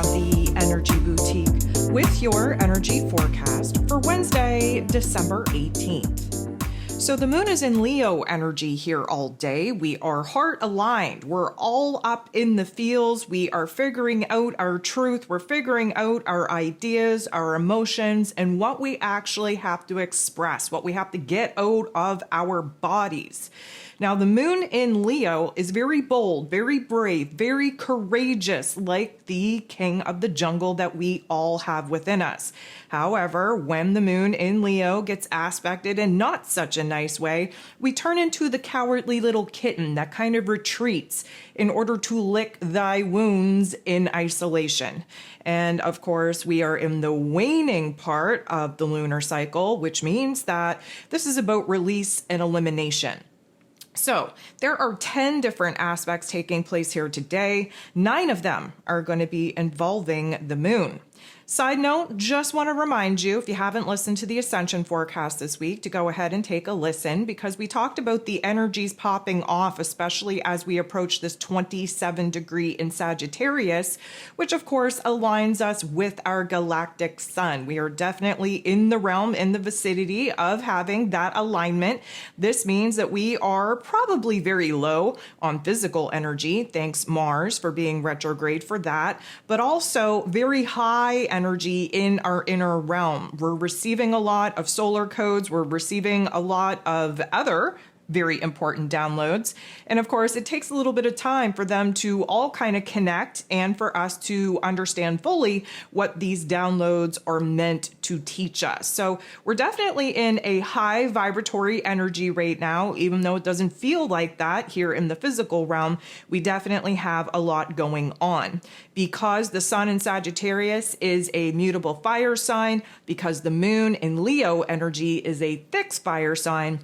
from the Energy Boutique with your energy forecast for Wednesday, December 18th. So the moon is in Leo energy here all day. We are heart aligned. We're all up in the fields. We are figuring out our truth. We're figuring out our ideas, our emotions, and what we actually have to express, what we have to get out of our bodies. Now, the moon in Leo is very bold, very brave, very courageous, like the king of the jungle that we all have within us. However, when the moon in Leo gets aspected in not such a nice way, we turn into the cowardly little kitten that kind of retreats in order to lick thy wounds in isolation. And of course, we are in the waning part of the lunar cycle, which means that this is about release and elimination. So there are 10 different aspects taking place here today. 9 of them are going to be involving the moon. Side note, just want to remind you, if you haven't listened to the Ascension forecast this week, to go ahead and take a listen, because we talked about the energies popping off, especially as we approach this 27 degree in Sagittarius, which of course aligns us with our galactic sun. We are definitely in the realm, in the vicinity of having that alignment. This means that we are probably very low on physical energy, thanks Mars for being retrograde for that, but also very high energy in our inner realm. We're receiving a lot of solar codes. We're receiving a lot of other very important downloads. And of course, it takes a little bit of time for them to all kind of connect and for us to understand fully what these downloads are meant to teach us. So we're definitely in a high vibratory energy right now, even though it doesn't feel like that here in the physical realm. We definitely have a lot going on. Because the sun in Sagittarius is a mutable fire sign, because the moon in Leo energy is a fixed fire sign,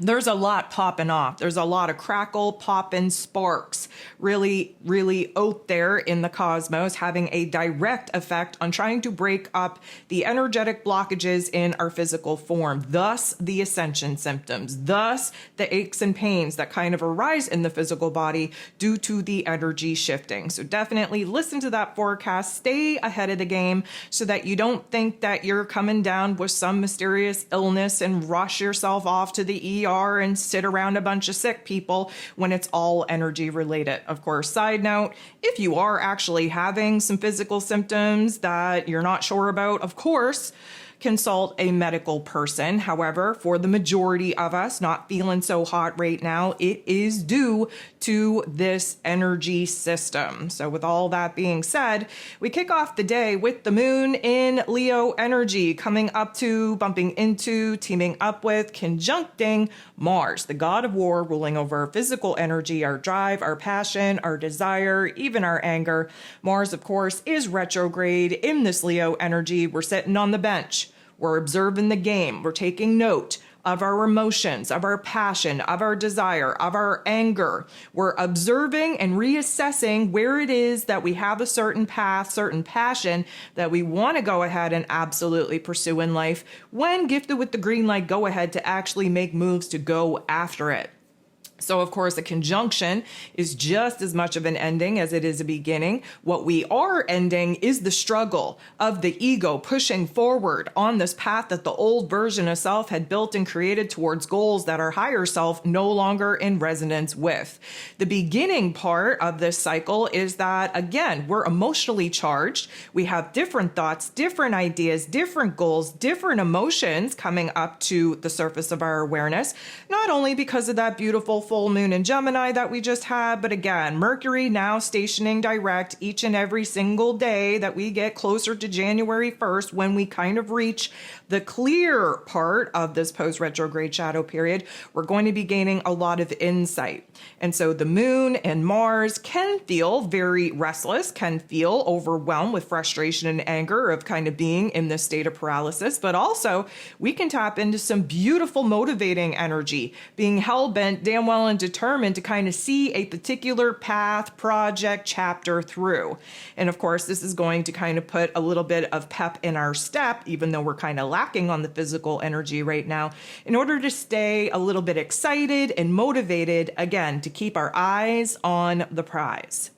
there's a lot popping off. There's a lot of crackle, popping sparks really out there in the cosmos, having a direct effect on trying to break up the energetic blockages in our physical form, thus the ascension symptoms, thus the aches and pains that kind of arise in the physical body due to the energy shifting. So definitely listen to that forecast, stay ahead of the game so that you don't think that you're coming down with some mysterious illness and rush yourself off to the ER and sit around a bunch of sick people when it's all energy related. Of course, side note, if you are actually having some physical symptoms that you're not sure about, of course, consult a medical person. However, for the majority of us not feeling so hot right now, it is due to this energy system. So with all that being said, we kick off the day with the moon in Leo energy coming up to, bumping into, teaming up with, conjuncting Mars, the god of war, ruling over our physical energy, our drive, our passion, our desire, even our anger. Mars, of course, is retrograde in this Leo energy. We're sitting on the bench. We're observing the game. We're taking note of our emotions, of our passion, of our desire, of our anger. We're observing and reassessing where it is that we have a certain path, certain passion that we want to go ahead and absolutely pursue in life. When gifted with the green light, go ahead to actually make moves to go after it. So, of course, a conjunction is just as much of an ending as it is a beginning. What we are ending is the struggle of the ego pushing forward on this path that the old version of self had built and created towards goals that our higher self no longer in resonance with. The beginning part of this cycle is that, again, we're emotionally charged. We have different thoughts, different ideas, different goals, different emotions coming up to the surface of our awareness, not only because of that beautiful full moon in Gemini that we just had, but again, Mercury now stationing direct each and every single day that we get closer to January 1st, when we kind of reach the clear part of this post-retrograde shadow period, we're going to be gaining a lot of insight. And so the moon and Mars can feel very restless, can feel overwhelmed with frustration and anger of kind of being in this state of paralysis, but also we can tap into some beautiful motivating energy, being hell-bent, damn well and determined to kind of see a particular path, project, chapter through. And of course, this is going to kind of put a little bit of pep in our step, even though we're kind of lacking on the physical energy right now, in order to stay a little bit excited and motivated, again, to keep our eyes on the prize.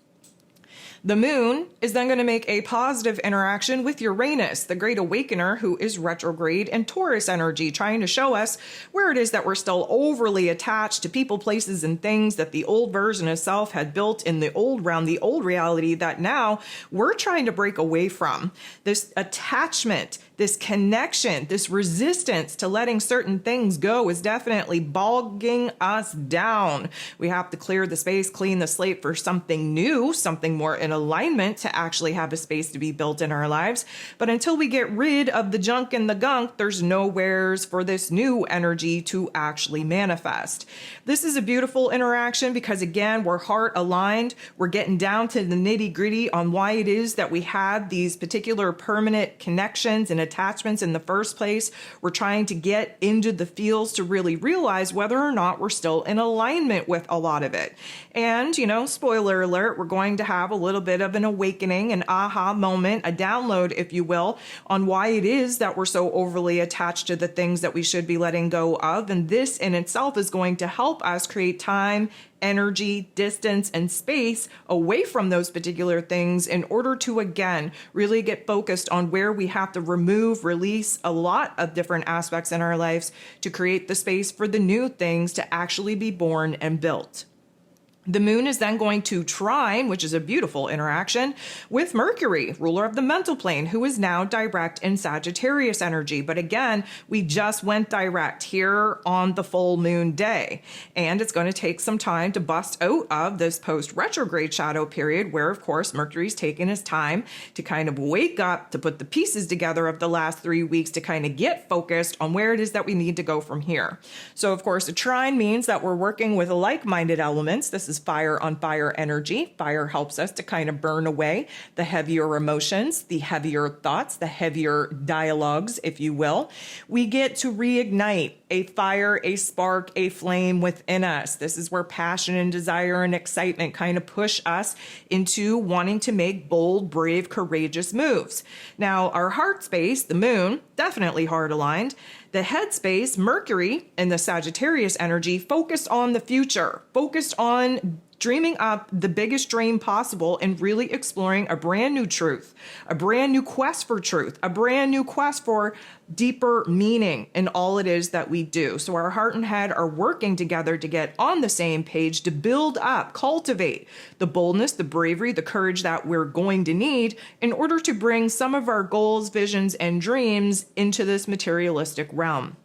The moon is then going to make a positive interaction with Uranus, the great awakener, who is retrograde in Taurus energy, trying to show us where it is that we're still overly attached to people, places, and things that the old version of self had built in the old realm, the old reality that now we're trying to break away from. This attachment, this connection, this resistance to letting certain things go is definitely bogging us down. We have to clear the space, clean the slate for something new, something more in alignment to actually have a space to be built in our lives. But until we get rid of the junk and the gunk, there's nowheres for this new energy to actually manifest. This is a beautiful interaction because, again, we're heart aligned. We're getting down to the nitty gritty on why it is that we have these particular permanent connections and attachments in the first place. We're trying to get into the feels to really realize whether or not we're still in alignment with a lot of it. And, spoiler alert, we're going to have a little bit of an awakening, an aha moment, a download, if you will, on why it is that we're so overly attached to the things that we should be letting go of. And this in itself is going to help us create time, energy, distance, and space away from those particular things in order to, again, really get focused on where we have to remove, release a lot of different aspects in our lives to create the space for the new things to actually be born and built. The moon is then going to trine, which is a beautiful interaction, with Mercury, ruler of the mental plane, who is now direct in Sagittarius energy. But again, we just went direct here on the full moon day. And it's going to take some time to bust out of this post-retrograde shadow period where, of course, Mercury's taken his time to kind of wake up, to put the pieces together of the last 3 weeks to kind of get focused on where it is that we need to go from here. So, of course, a trine means that we're working with like-minded elements. This is fire on fire energy. Fire helps us to kind of burn away the heavier emotions, the heavier thoughts, the heavier dialogues, if you will. We get to reignite a fire, a spark, a flame within us. This is where passion and desire and excitement kind of push us into wanting to make bold, brave, courageous moves. Now, our heart space, the moon, definitely heart aligned. The headspace, Mercury, and the Sagittarius energy focused on the future, focused on dreaming up the biggest dream possible and really exploring a brand new truth, a brand new quest for truth, a brand new quest for deeper meaning in all it is that we do. So our heart and head are working together to get on the same page, to build up, cultivate the boldness, the bravery, the courage that we're going to need in order to bring some of our goals, visions, and dreams into this materialistic realm.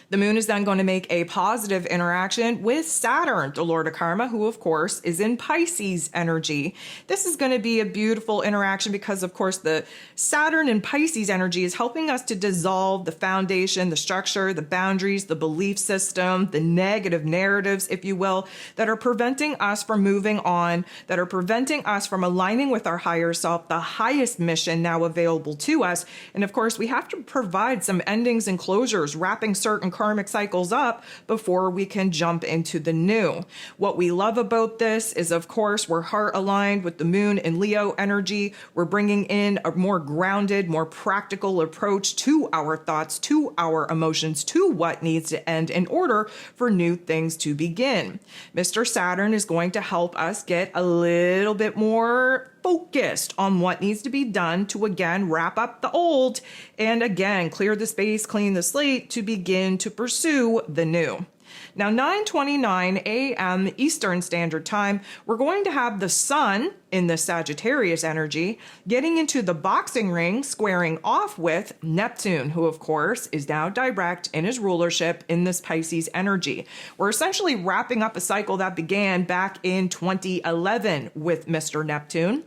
The moon is then going to make a positive interaction with Saturn, the Lord of Karma, who, of course, is in Pisces energy. This is going to be a beautiful interaction because, of course, the Saturn and Pisces energy is helping us to dissolve the foundation, the structure, the boundaries, the belief system, the negative narratives, if you will, that are preventing us from moving on, that are preventing us from aligning with our higher self, the highest mission now available to us. And, of course, we have to provide some endings and closures, wrapping certain karmic cycles up before we can jump into the new. What we love about this is, of course, we're heart aligned with the moon and Leo energy. We're bringing in a more grounded, more practical approach to our thoughts, to our emotions, to what needs to end in order for new things to begin. Mr. Saturn is going to help us get a little bit more focused on what needs to be done to, again, wrap up the old and, again, clear the space, clean the slate to begin to pursue the new. Now, 9:29 a.m. Eastern Standard Time, we're going to have the sun in the Sagittarius energy getting into the boxing ring, squaring off with Neptune, who, of course, is now direct in his rulership in this Pisces energy. We're essentially wrapping up a cycle that began back in 2011 with Mr. Neptune.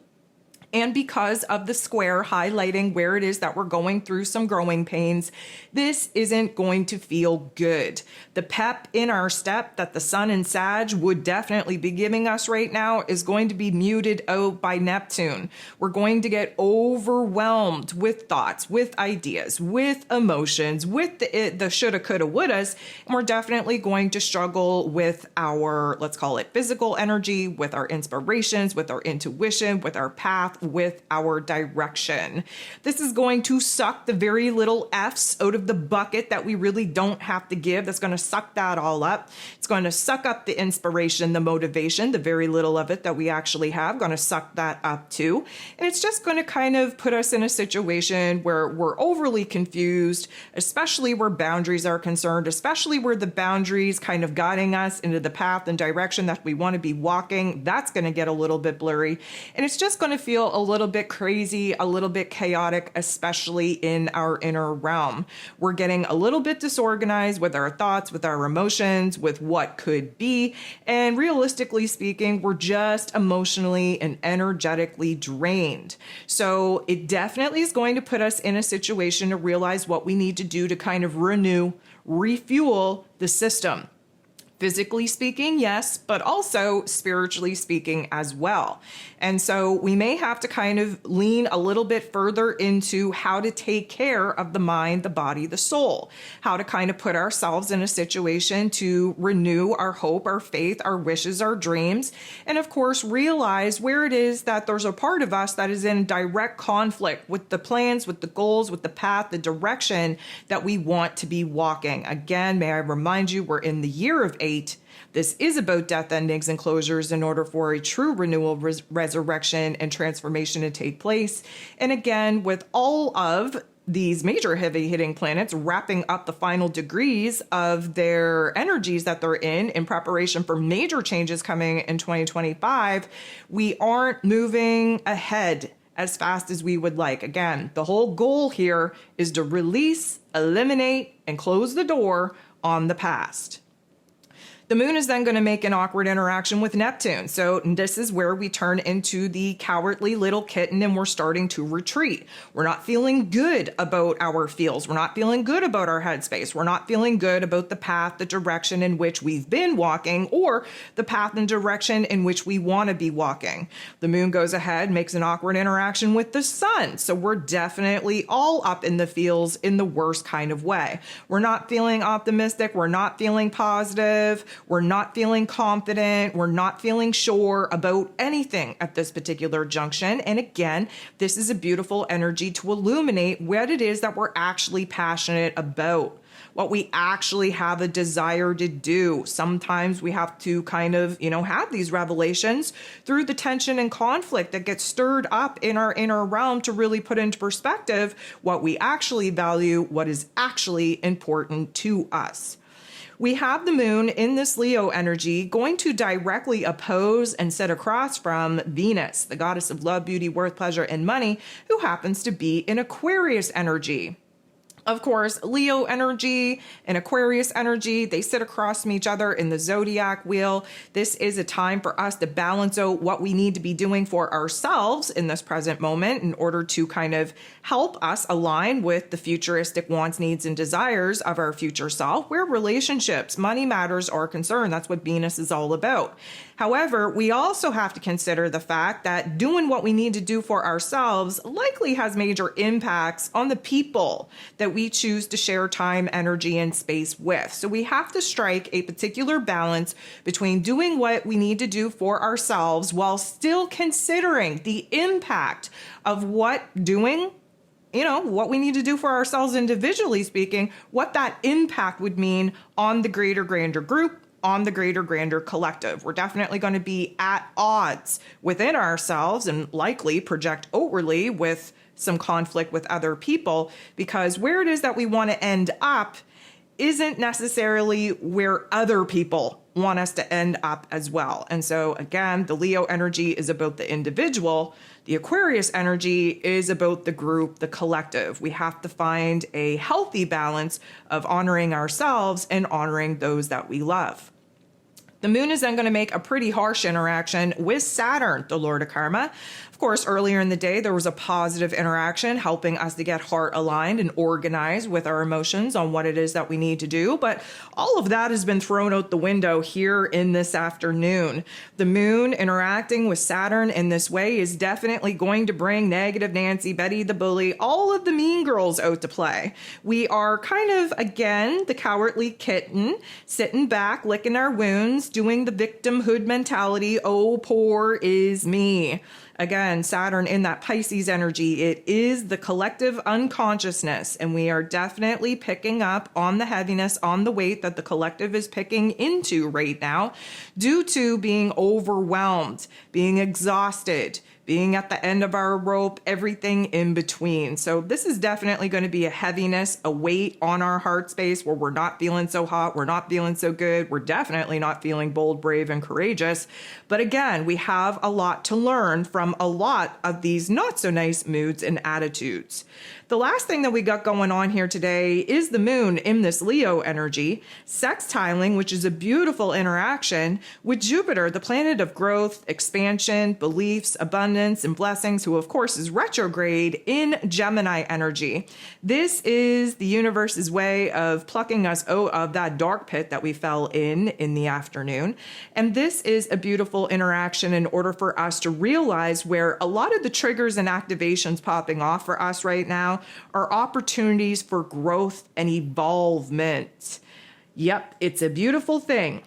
And because of the square highlighting where it is that we're going through some growing pains, this isn't going to feel good. The pep in our step that the sun and Sag would definitely be giving us right now is going to be muted out by Neptune. We're going to get overwhelmed with thoughts, with ideas, with emotions, with the shoulda, coulda, wouldas, and we're definitely going to struggle with our, let's call it physical energy, with our inspirations, with our intuition, with our path, path with our direction. This is going to suck the very little F's out of the bucket that we really don't have to give. That's going to suck that all up. It's going to suck up the inspiration, the motivation, the very little of it that we actually have, going to suck that up too. And it's just going to kind of put us in a situation where we're overly confused, especially where boundaries are concerned, especially where the boundaries kind of guiding us into the path and direction that we want to be walking. That's going to get a little bit blurry. And it's just going to feel a little bit crazy, a little bit chaotic, especially in our inner realm. We're getting a little bit disorganized with our thoughts, with our emotions, with what could be. And realistically speaking, we're just emotionally and energetically drained. So it definitely is going to put us in a situation to realize what we need to do to kind of renew, refuel the system. Physically speaking, yes, but also spiritually speaking as well. And so we may have to kind of lean a little bit further into how to take care of the mind, the body, the soul, how to kind of put ourselves in a situation to renew our hope, our faith, our wishes, our dreams, and of course, realize where it is that there's a part of us that is in direct conflict with the plans, with the goals, with the path, the direction that we want to be walking. Again, may I remind you, we're in the year of 8. This is about death, endings, and closures in order for a true renewal, resurrection, and transformation to take place. And again, with all of these major heavy hitting planets wrapping up the final degrees of their energies that they're in preparation for major changes coming in 2025, we aren't moving ahead as fast as we would like. Again, the whole goal here is to release, eliminate, and close the door on the past. The moon is then going to make an awkward interaction with Neptune. So this is where we turn into the cowardly little kitten and we're starting to retreat. We're not feeling good about our feels. We're not feeling good about our headspace. We're not feeling good about the path, the direction in which we've been walking, or the path and direction in which we want to be walking. The moon goes ahead, makes an awkward interaction with the sun. So we're definitely all up in the feels in the worst kind of way. We're not feeling optimistic. We're not feeling positive. We're not feeling confident. We're not feeling sure about anything at this particular junction. And again, this is a beautiful energy to illuminate what it is that we're actually passionate about, what we actually have a desire to do. Sometimes we have to kind of, have these revelations through the tension and conflict that gets stirred up in our inner realm to really put into perspective what we actually value, what is actually important to us. We have the moon in this Leo energy going to directly oppose and sit across from Venus, the goddess of love, beauty, worth, pleasure, and money, who happens to be in Aquarius energy. Of course, Leo energy and Aquarius energy, they sit across from each other in the zodiac wheel. This is a time for us to balance out what we need to be doing for ourselves in this present moment in order to kind of help us align with the futuristic wants, needs, and desires of our future self, where relationships, money matters are concerned. That's what Venus is all about. However, we also have to consider the fact that doing what we need to do for ourselves likely has major impacts on the people that we choose to share time, energy, and space with. So we have to strike a particular balance between doing what we need to do for ourselves while still considering the impact of what doing, what we need to do for ourselves individually speaking, what that impact would mean on the greater, grander group, on the greater, grander collective. We're definitely going to be at odds within ourselves and likely project outwardly with some conflict with other people, because where it is that we want to end up isn't necessarily where other people want us to end up as well. And so again, the Leo energy is about the individual. The Aquarius energy is about the group, the collective. We have to find a healthy balance of honoring ourselves and honoring those that we love. The moon is then going to make a pretty harsh interaction with Saturn, the Lord of Karma. Of course, earlier in the day, there was a positive interaction helping us to get heart aligned and organized with our emotions on what it is that we need to do. But all of that has been thrown out the window here in this afternoon. The moon interacting with Saturn in this way is definitely going to bring negative Nancy, Betty the bully, all of the mean girls out to play. We are kind of, again, the cowardly kitten, sitting back, licking our wounds, doing the victimhood mentality. Oh, poor is me. Again, Saturn in that Pisces energy, it is the collective unconsciousness, and we are definitely picking up on the heaviness, on the weight that the collective is picking into right now due to being overwhelmed, being exhausted, being at the end of our rope, everything in between. So this is definitely going to be a heaviness, a weight on our heart space where we're not feeling so hot, we're not feeling so good, we're definitely not feeling bold, brave, and courageous. But again, we have a lot to learn from a lot of these not so nice moods and attitudes. The last thing that we got going on here today is the moon in this Leo energy, sextiling, which is a beautiful interaction with Jupiter, the planet of growth, expansion, beliefs, abundance, and blessings, who of course is retrograde in Gemini energy. This is the universe's way of plucking us out of that dark pit that we fell in the afternoon. And this is a beautiful interaction in order for us to realize where a lot of the triggers and activations popping off for us right now are opportunities for growth and evolvement. Yep, it's a beautiful thing.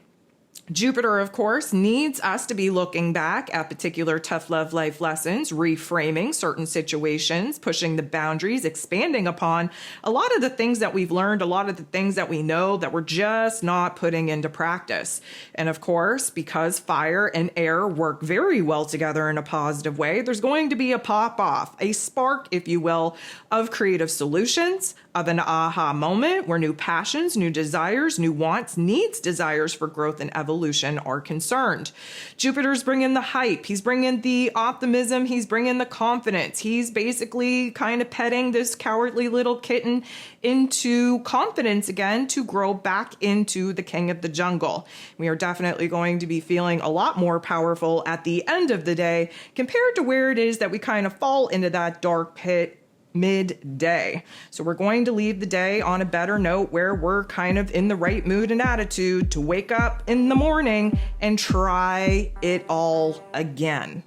Jupiter, of course, needs us to be looking back at particular tough love life lessons, reframing certain situations, pushing the boundaries, expanding upon a lot of the things that we've learned, a lot of the things that we know that we're just not putting into practice. And of course, because fire and air work very well together in a positive way, there's going to be a pop-off, a spark, if you will, of creative solutions, of an aha moment where new passions, new desires, new wants, needs, desires for growth and evolution are concerned. Jupiter's bringing the hype. He's bringing the optimism. He's bringing the confidence. He's basically kind of petting this cowardly little kitten into confidence again to grow back into the king of the jungle. We are definitely going to be feeling a lot more powerful at the end of the day compared to where it is that we kind of fall into that dark pit midday. So we're going to leave the day on a better note where we're kind of in the right mood and attitude to wake up in the morning and try it all again.